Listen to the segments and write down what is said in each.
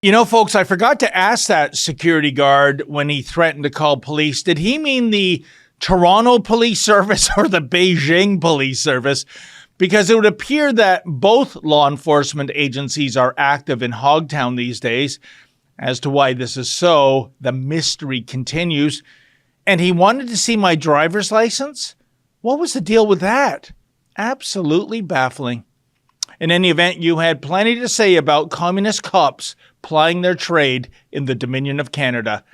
You know, folks, I forgot to ask that security guard when he threatened to call police. Did he mean the Toronto Police Service or the Beijing Police Service? Because it would appear that both law enforcement agencies are active in Hogtown these days. As to why this is so, the mystery continues. And he wanted to see my driver's license? What was the deal with that? Absolutely baffling. In any event, you had plenty to say about communist cops plying their trade in the Dominion of Canada.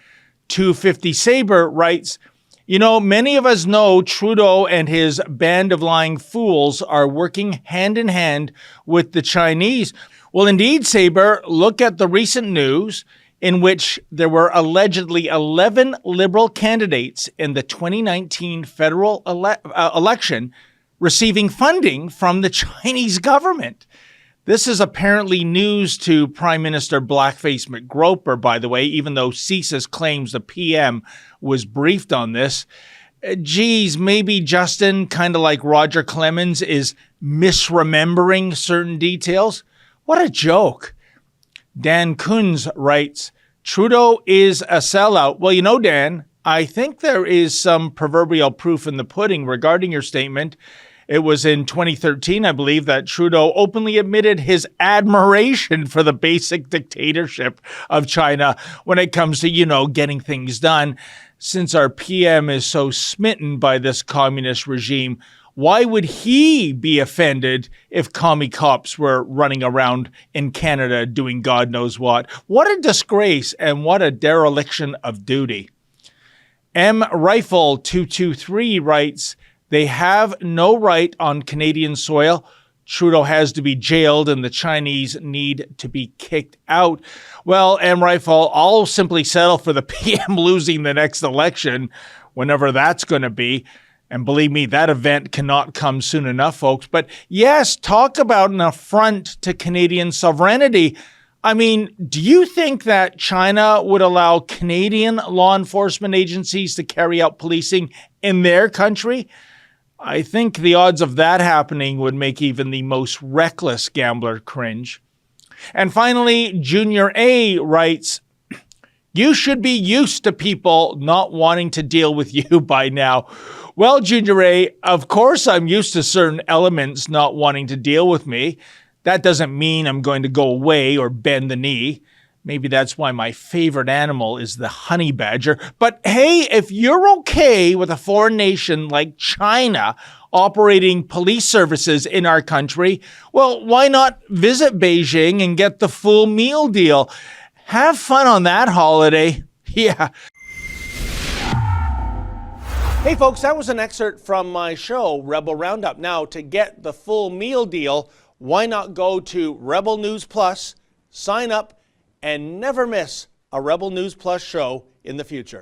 250 Sabre writes, you know, many of us know Trudeau and his band of lying fools are working hand in hand with the Chinese. Well, indeed, Sabre, look at the recent news in which there were allegedly 11 Liberal candidates in the 2019 federal election receiving funding from the Chinese government. This is apparently news to Prime Minister Blackface McGroper, by the way, even though CSIS claims the PM was briefed on this. Geez, maybe Justin, kind of like Roger Clemens, is misremembering certain details. What a joke. Dan Kunz writes, Trudeau is a sellout. Well, you know, Dan, I think there is some proverbial proof in the pudding regarding your statement. It was in 2013, I believe, that Trudeau openly admitted his admiration for the basic dictatorship of China when it comes to, you know, getting things done. Since our PM is so smitten by this communist regime, why would he be offended if commie cops were running around in Canada doing God knows what? What a disgrace and what a dereliction of duty. M. Rifle 223 writes, they have no right on Canadian soil. Trudeau has to be jailed and the Chinese need to be kicked out. Well, M. Rifle, I'll simply settle for the PM losing the next election, whenever that's going to be. And believe me, that event cannot come soon enough, folks. But yes, talk about an affront to Canadian sovereignty. I mean, do you think that China would allow Canadian law enforcement agencies to carry out policing in their country? I think the odds of that happening would make even the most reckless gambler cringe. And finally, Junior A writes, you should be used to people not wanting to deal with you by now. Well, Junior A, of course I'm used to certain elements not wanting to deal with me. That doesn't mean I'm going to go away or bend the knee. Maybe that's why my favorite animal is the honey badger. But hey, if you're okay with a foreign nation like China operating police services in our country, well, why not visit Beijing and get the full meal deal? Have fun on that holiday. Yeah. Hey folks, that was an excerpt from my show, Rebel Roundup. Now, to get the full meal deal, why not go to Rebel News Plus, sign up, and never miss a Rebel News Plus show in the future.